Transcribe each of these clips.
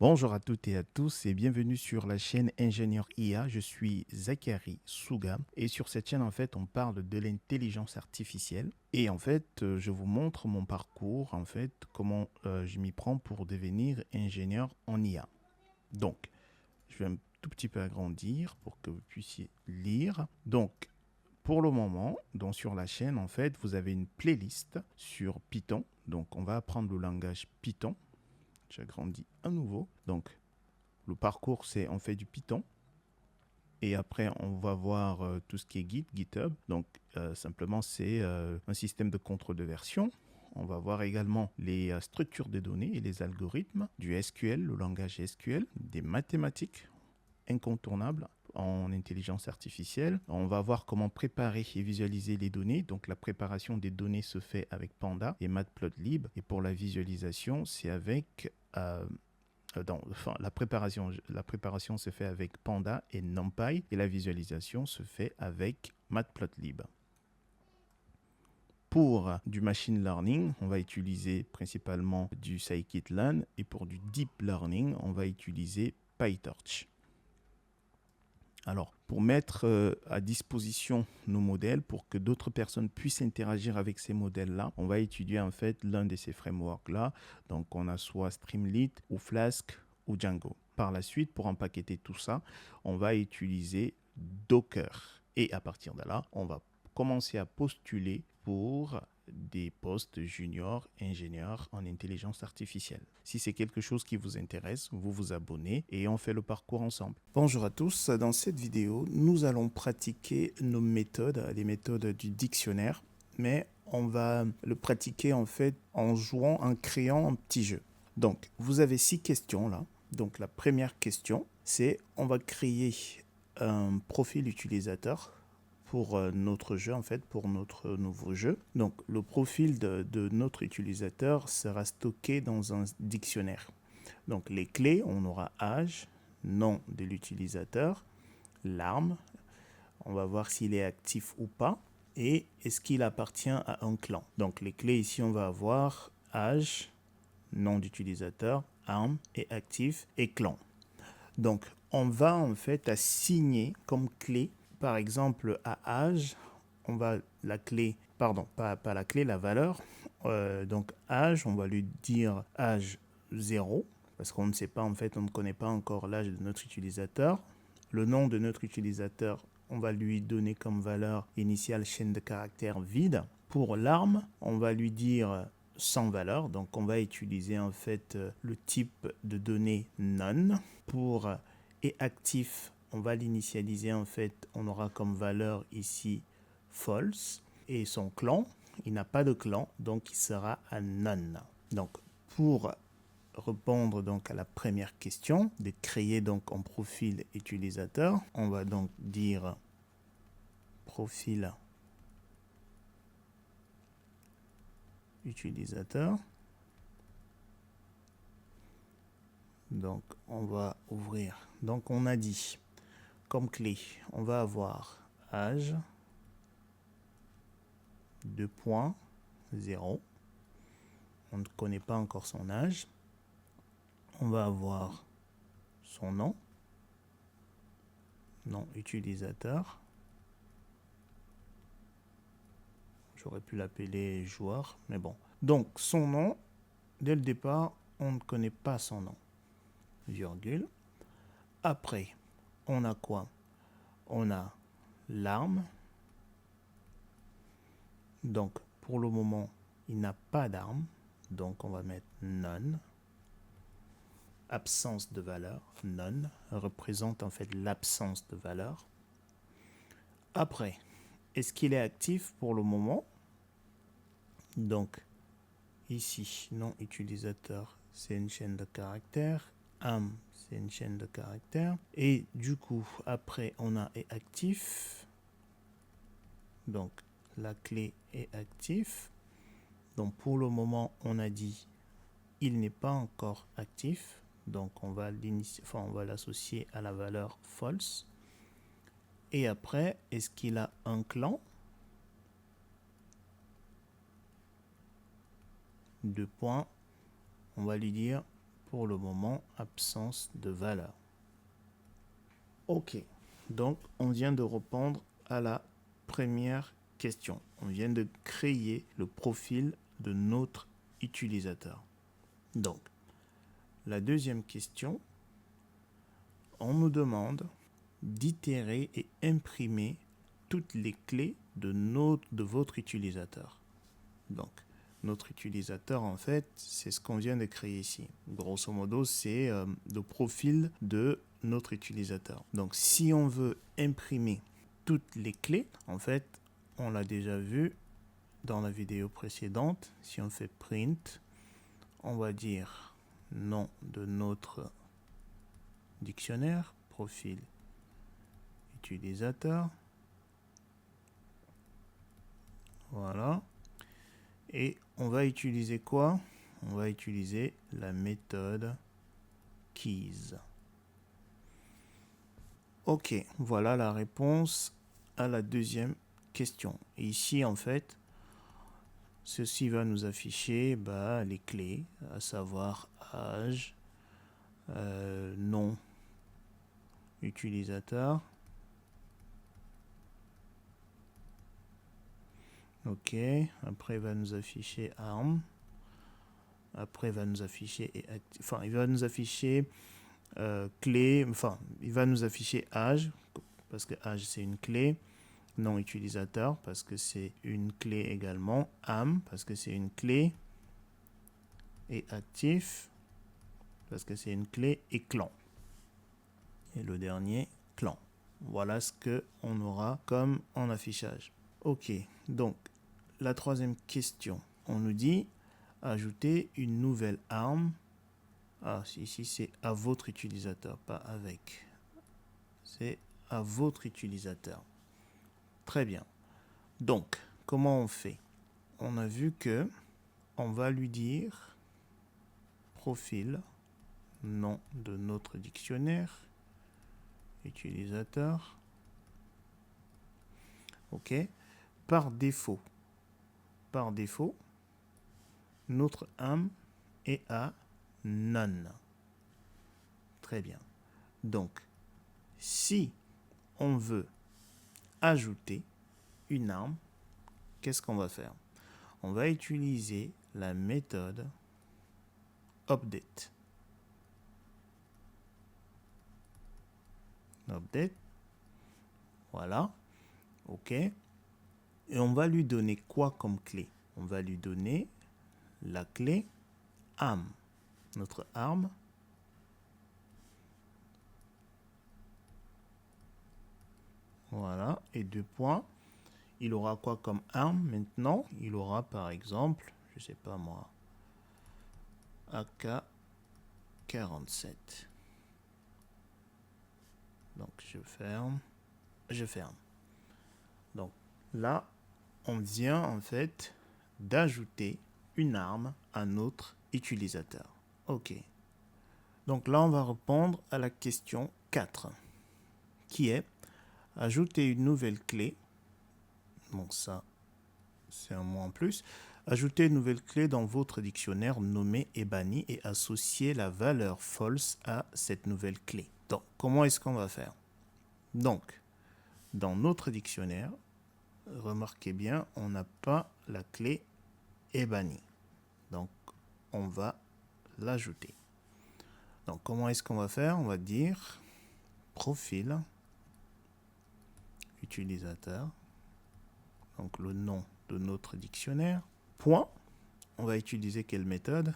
Bonjour à toutes et à tous et bienvenue sur la chaîne Ingénieur IA. Je suis Zachary Souga et sur cette chaîne en fait on parle de l'intelligence artificielle et en fait je vous montre mon parcours en fait comment je m'y prends pour devenir ingénieur en IA. Donc je vais un tout petit peu agrandir pour que vous puissiez lire. Donc pour le moment, donc sur la chaîne en fait vous avez une playlist sur Python. Donc on va apprendre le langage Python. J'agrandis à nouveau. Donc, le parcours, c'est on fait du Python. Et après, on va voir tout ce qui est Git, GitHub. Donc, simplement, c'est un système de contrôle de version. On va voir également les structures de données et les algorithmes, du SQL, le langage SQL, des mathématiques incontournables en intelligence artificielle. On va voir comment préparer et visualiser les données. Donc la préparation des données se fait avec Panda et Matplotlib. Et pour la visualisation, c'est avec... la préparation se fait avec Panda et NumPy et la visualisation se fait avec Matplotlib. Pour du machine learning, on va utiliser principalement du scikit-learn et pour du deep learning, on va utiliser PyTorch. Alors, pour mettre à disposition nos modèles, pour que d'autres personnes puissent interagir avec ces modèles-là, on va étudier en fait l'un de ces frameworks-là. Donc, on a soit Streamlit ou Flask ou Django. Par la suite, pour empaqueter tout ça, on va utiliser Docker. Et à partir de là, on va commencer à postuler pour des postes juniors ingénieurs en intelligence artificielle. Si c'est quelque chose qui vous intéresse, vous vous abonnez et on fait le parcours ensemble. Bonjour à tous, dans cette vidéo, nous allons pratiquer nos méthodes, les méthodes du dictionnaire, mais on va le pratiquer en fait en jouant, en créant un petit jeu. Donc, vous avez 6 questions là. Donc, la première question, c'est on va créer un profil utilisateur pour notre jeu, en fait, pour notre nouveau jeu. Donc, le profil de notre utilisateur sera stocké dans un dictionnaire. Donc, les clés, on aura âge, nom de l'utilisateur, l'arme, on va voir s'il est actif ou pas, et est-ce qu'il appartient à un clan. Donc, les clés ici, on va avoir âge, nom d'utilisateur, arme et actif et clan. Donc, on va en fait assigner comme clé, par exemple, à âge, on va la clé, pardon, pas la clé, la valeur. Donc, âge, on va lui dire âge 0, parce qu'on ne sait pas, en fait, on ne connaît pas encore l'âge de notre utilisateur. Le nom de notre utilisateur, on va lui donner comme valeur initiale chaîne de caractères vide. Pour l'arme, on va lui dire sans valeur, donc on va utiliser en fait le type de données none. Pour et actif, on va l'initialiser en fait, on aura comme valeur ici false. Et son clan, il n'a pas de clan, donc il sera à none. Donc pour répondre donc à la première question, de créer donc un profil utilisateur, on va donc dire profil utilisateur. Donc on va ouvrir. Donc on a dit comme clé, on va avoir âge 2.0. On ne connaît pas encore son âge. On va avoir son nom, nom utilisateur. J'aurais pu l'appeler joueur, mais bon. Donc son nom, dès le départ, on ne connaît pas son nom. Virgule. Après, on a quoi? On a l'arme. Donc pour le moment, il n'a pas d'arme. Donc on va mettre none. Absence de valeur, none, représente en fait l'absence de valeur. Après, est-ce qu'il est actif pour le moment? Donc, ici, nom utilisateur, c'est une chaîne de caractères. Arm, c'est une chaîne de caractères. Et du coup, après, on a est actif. Donc, la clé est actif. Donc, pour le moment, on a dit il n'est pas encore actif. Donc, on va l'associer à la valeur false. Et après, est-ce qu'il a un clan? Deux points. On va lui dire Pour le moment, absence de valeur. OK. Donc, on vient de répondre à la première question. On vient de créer le profil de notre utilisateur. Donc, la deuxième question, on nous demande d'itérer et imprimer toutes les clés de votre utilisateur. Donc, notre utilisateur, en fait, c'est ce qu'on vient de créer ici. Grosso modo, c'est le profil de notre utilisateur. Donc, si on veut imprimer toutes les clés, en fait, on l'a déjà vu dans la vidéo précédente. Si on fait print, on va dire nom de notre dictionnaire, profil utilisateur. Voilà. Et on va utiliser quoi? On va utiliser la méthode keys. OK, voilà la réponse à la deuxième question. Et ici, en fait, ceci va nous afficher les clés, à savoir âge, nom utilisateur. OK, après il va nous afficher arme. Après il va nous afficher il va nous afficher clé, il va nous afficher âge parce que âge c'est une clé, nom utilisateur parce que c'est une clé également, âme parce que c'est une clé et actif parce que c'est une clé et clan. Et le dernier clan. Voilà ce que on aura comme en affichage. OK, donc la troisième question, on nous dit ajouter une nouvelle arme. Ah, ici c'est à votre utilisateur, pas avec. C'est à votre utilisateur. Très bien. Donc, comment on fait? On a vu que on va lui dire profil, nom de notre dictionnaire, utilisateur. OK. Par défaut, notre arme est à none. Très bien. Donc, si on veut ajouter une arme, qu'est-ce qu'on va faire? On va utiliser la méthode update. Update. Voilà. OK. Et on va lui donner quoi comme clé? On va lui donner la clé arme. Notre arme. Voilà. Et deux points. Il aura quoi comme arme maintenant? Il aura par exemple, je sais pas moi, AK-47. Donc je ferme. Donc là, on vient en fait d'ajouter une arme à notre utilisateur. OK. Donc là, on va répondre à la question 4, qui est ajouter une nouvelle clé. Donc ça, c'est un mot en plus. Ajouter une nouvelle clé dans votre dictionnaire nommé et banni et associer la valeur false à cette nouvelle clé. Donc, comment est-ce qu'on va faire? Donc, dans notre dictionnaire, remarquez bien, on n'a pas la clé est bannie. Donc, on va l'ajouter. Donc, comment est-ce qu'on va faire? On va dire profil utilisateur. Donc, le nom de notre dictionnaire. Point. On va utiliser quelle méthode?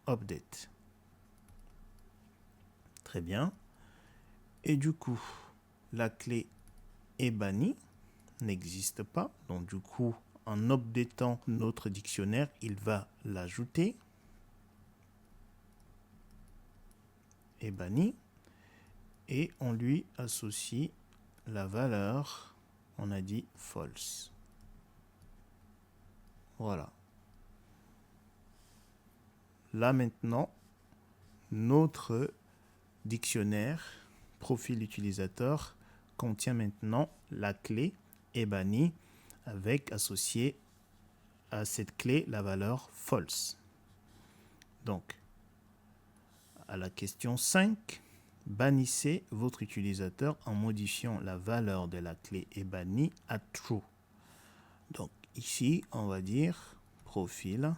Update. Très bien. Et du coup, la clé est bannie n'existe pas. Donc, du coup, en updatant notre dictionnaire, il va l'ajouter. Est banni. Et on lui associe la valeur, on a dit false. Voilà. Là maintenant, notre dictionnaire profil utilisateur contient maintenant la clé est bannie avec associé à cette clé la valeur false. Donc, à la question 5. Bannissez votre utilisateur en modifiant la valeur de la clé est bannie à true. Donc ici, on va dire profil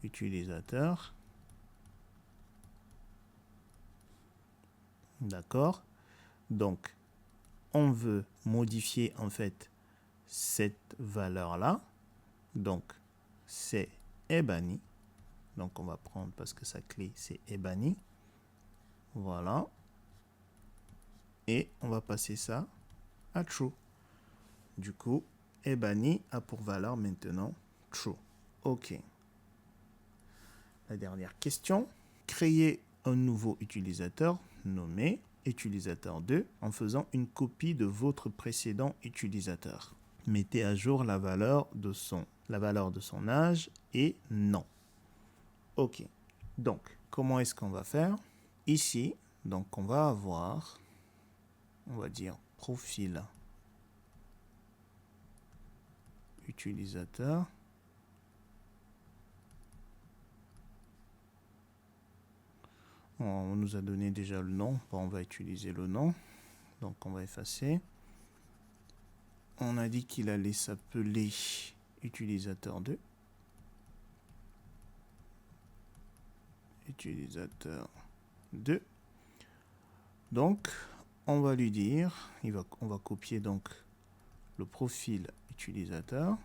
utilisateur. D'accord. Donc, on veut modifier en fait cette valeur-là. Donc, c'est est banni. Donc, on va prendre parce que sa clé, c'est est banni. Voilà. Et on va passer ça à true. Du coup, est banni a pour valeur maintenant true. OK. La dernière question. Créer un nouveau utilisateur nommé utilisateur 2 en faisant une copie de votre précédent utilisateur. Mettez à jour la valeur de son âge et non. OK. Donc, comment est-ce qu'on va faire? Ici, donc on va avoir, on va dire profil utilisateur. On nous a donné déjà le nom. Bon, on va utiliser le nom. Donc, on va effacer. On a dit qu'il allait s'appeler utilisateur 2. Utilisateur 2. Donc, on va lui dire, on va copier donc le profil utilisateur.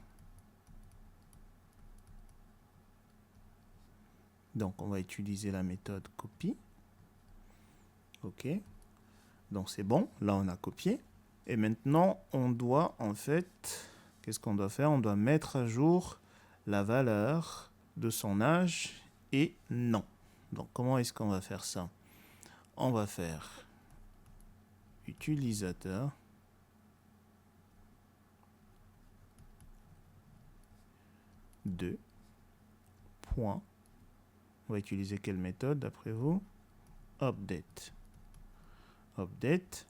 Donc, on va utiliser la méthode copie. OK. Donc, c'est bon. Là, on a copié. Et maintenant, on doit, en fait, qu'est-ce qu'on doit faire? On doit mettre à jour la valeur de son âge et non. Donc, comment est-ce qu'on va faire ça? On va faire utilisateur. Point. On va utiliser quelle méthode d'après vous? Update. Update.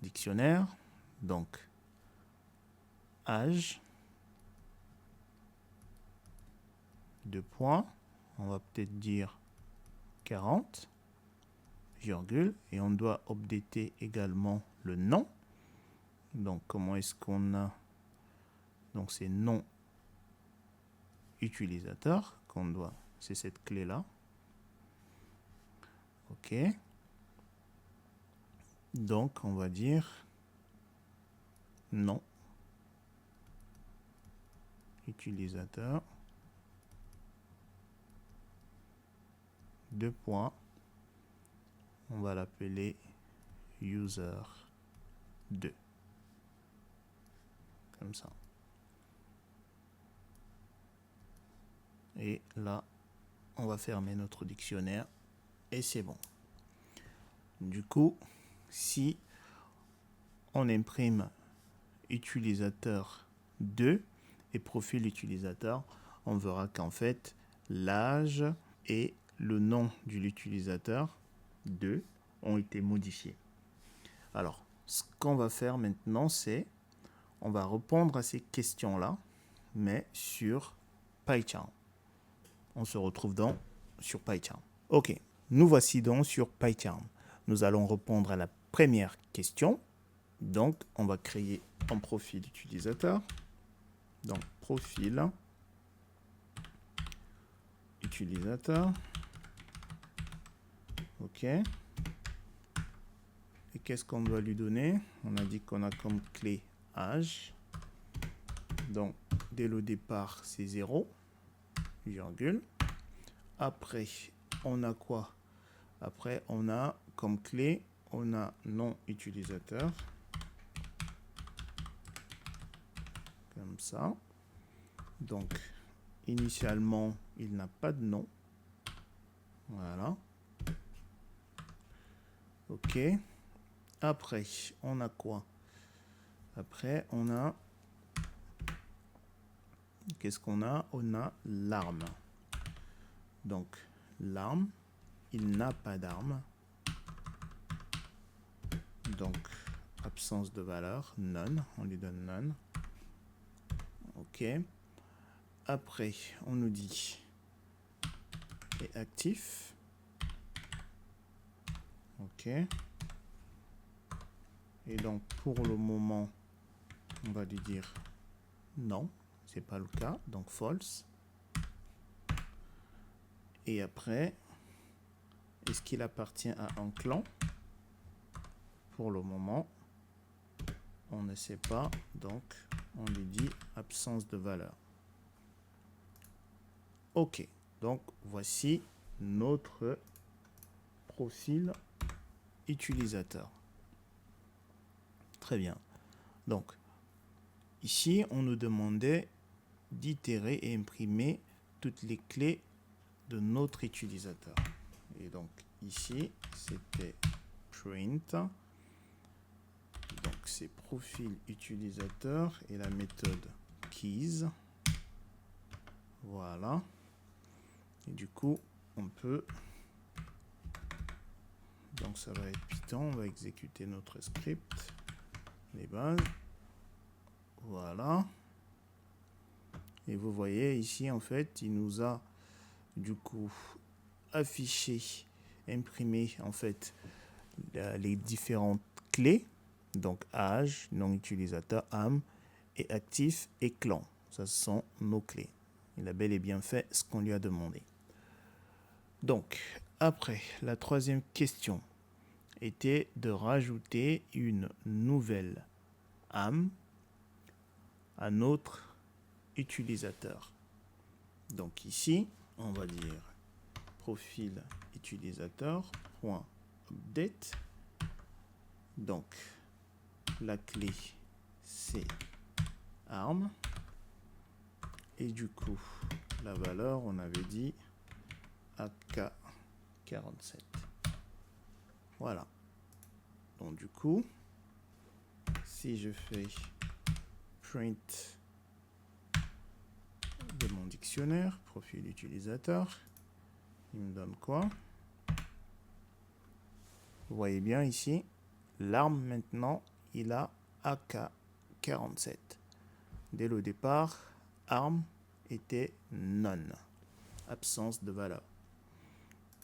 Dictionnaire. Donc, âge. Points. On va peut-être dire 40. Virgule. Et on doit updater également le nom. Donc, comment est-ce qu'on a? Donc, c'est nom utilisateur qu'on doit. C'est cette clé-là. OK. Donc, on va dire nom utilisateur. Points. On va l'appeler user 2. Comme ça. Et là, on va fermer notre dictionnaire et c'est bon. Du coup, si on imprime utilisateur 2 et profil utilisateur, on verra qu'en fait, l'âge et le nom de l'utilisateur 2 ont été modifiés. Alors, ce qu'on va faire maintenant, c'est on va répondre à ces questions-là, mais sur PyCharm. On se retrouve donc sur PyCharm. OK, nous voici donc sur PyCharm. Nous allons répondre à la première question. Donc, on va créer un profil utilisateur. Donc, profil utilisateur. OK. Et qu'est-ce qu'on doit lui donner? On a dit qu'on a comme clé âge. Donc, dès le départ, c'est 0, virgule. Après, on a quoi? Après, on a comme clé, on a nom utilisateur. Comme ça. Donc, initialement, il n'a pas de nom. Voilà. OK. Après, on a quoi? Après, on a... Qu'est-ce qu'on a? On a l'arme. Donc, l'arme, il n'a pas d'arme. Donc, absence de valeur, none. On lui donne none. OK. Après, on nous dit est actif. OK. Et donc, pour le moment, on va lui dire non, c'est pas le cas, donc false. Et après, est-ce qu'il appartient à un clan? Pour le moment, on ne sait pas, donc on lui dit absence de valeur. OK, donc voici notre profil utilisateur. Très bien. Donc, ici, on nous demandait d'itérer et imprimer toutes les clés de notre utilisateur. Et donc, ici, c'était print. Donc, c'est profil utilisateur et la méthode keys. Voilà. Et du coup, on peut... Donc, ça va être Python. On va exécuter notre script. Les bases. Voilà. Et vous voyez ici, en fait, il nous a du coup affiché, imprimé en fait les différentes clés. Donc âge, nom utilisateur, âme, et actif et clan. Ça, ce sont nos clés. Il a bel et bien fait ce qu'on lui a demandé. Donc, après, la troisième question était de rajouter une nouvelle âme à notre utilisateur. Donc ici, on va dire profil utilisateur.update. Donc, la clé, c'est arm. Et du coup, la valeur, on avait dit AK47. Voilà. Donc, du coup, si je fais print de mon dictionnaire, profil utilisateur, il me donne quoi? Vous voyez bien ici, l'arme maintenant, il a AK47. Dès le départ, arme était none, absence de valeur.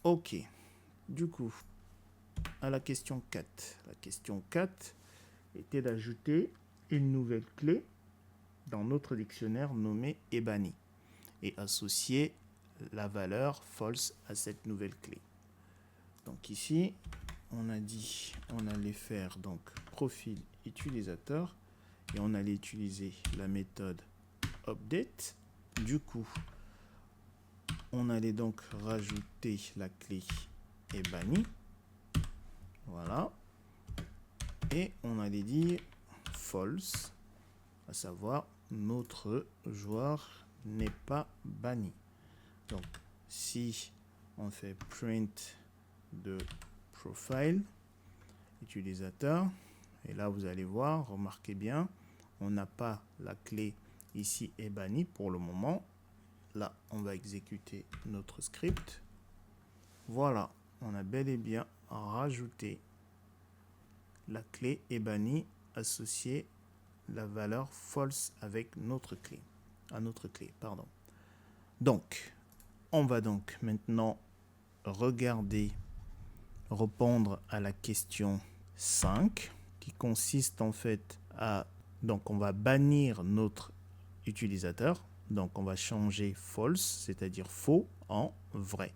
OK. Du coup, à la question 4. La question 4 était d'ajouter une nouvelle clé dans notre dictionnaire nommé Ebony et associer la valeur false à cette nouvelle clé. Donc ici, on a dit on allait faire donc profil utilisateur et on allait utiliser la méthode update. Du coup, on allait donc rajouter la clé Ebony. Voilà. Et on allait dire false, à savoir notre joueur n'est pas banni. Donc, si on fait print de profile utilisateur, et là vous allez voir, remarquez bien, on n'a pas la clé ici est banni pour le moment. Là, on va exécuter notre script. Voilà, on a bel et bien rajouté la clé est bannie associée la valeur false avec notre clé, à notre clé, pardon. Donc, on va donc maintenant regarder, répondre à la question 5 qui consiste en fait à, donc on va bannir notre utilisateur, donc on va changer false, c'est-à-dire faux, en vrai.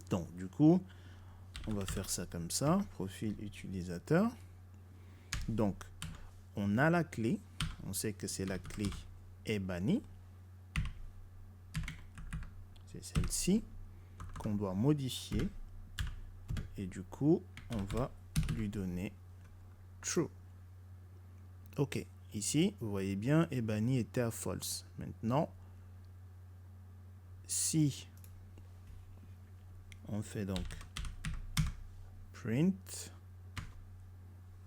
Donc du coup, on va faire ça comme ça, profil utilisateur. Donc, on a la clé, on sait que c'est la clé est bannie. C'est celle-ci qu'on doit modifier. Et du coup, on va lui donner true. OK, ici, vous voyez bien, est banni était à false. Maintenant, si on fait donc print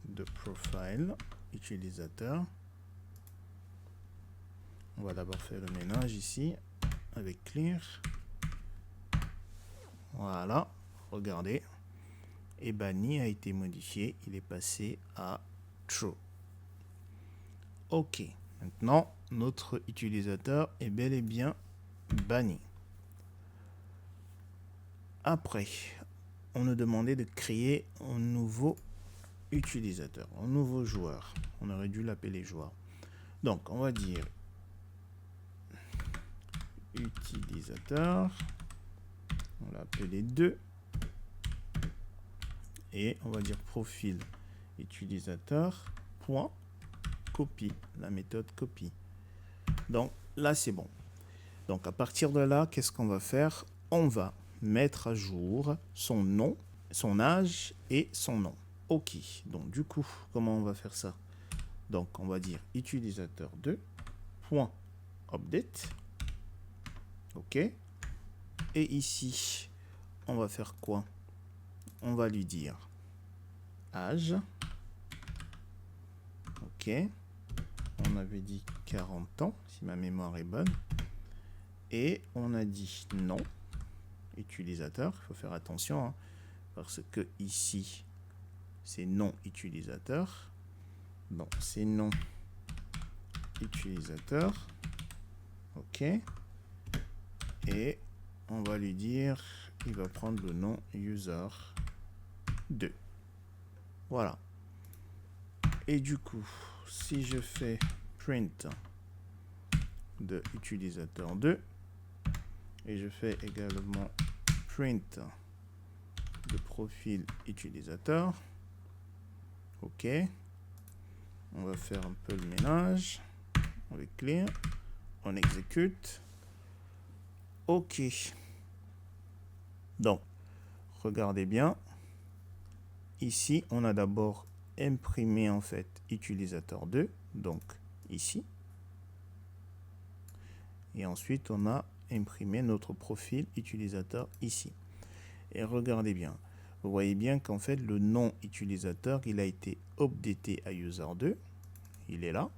de profile utilisateur, on va d'abord faire le ménage ici avec clear. Voilà, regardez, et banni a été modifié, il est passé à true. OK, maintenant notre utilisateur est bel et bien banni. Après, on nous demandait de créer un nouveau utilisateur, un nouveau joueur. On aurait dû l'appeler joueur. Donc, on va dire utilisateur. On l'a appelé 2. Et on va dire profil utilisateur point copie, la méthode copie. Donc là, c'est bon. Donc à partir de là, qu'est-ce qu'on va faire? On va mettre à jour son nom, son âge et son nom. OK. Donc du coup, comment on va faire ça? Donc on va dire utilisateur 2 point update. OK. Et ici, on va faire quoi? On va lui dire âge. OK. On avait dit 40 ans, si ma mémoire est bonne. Et on a dit nom utilisateur. Il faut faire attention, hein, parce que ici, c'est nom utilisateur. Bon, c'est nom utilisateur. OK. Et on va lui dire, il va prendre le nom user 2. Voilà. Et du coup, si je fais print de utilisateur 2 et je fais également print de profil utilisateur, OK, on va faire un peu le ménage avec clear, on exécute, OK. Donc regardez bien, ici on a d'abord imprimé en fait utilisateur 2, donc ici, et ensuite on a imprimé notre profil utilisateur ici. Et regardez bien, vous voyez bien qu'en fait le nom utilisateur il a été updaté à user2, il est là,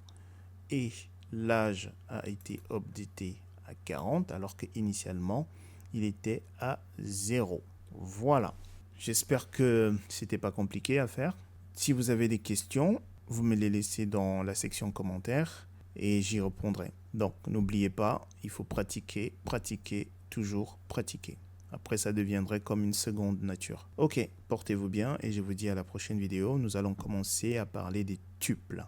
et l'âge a été updaté à 40 alors que initialement il était à 0. Voilà, j'espère que c'était pas compliqué à faire. Si vous avez des questions, vous me les laissez dans la section commentaires et j'y répondrai. Donc n'oubliez pas, il faut pratiquer, pratiquer, toujours pratiquer. Après, ça deviendrait comme une seconde nature. Ok, portez-vous bien et je vous dis à la prochaine vidéo. Nous allons commencer à parler des tuples.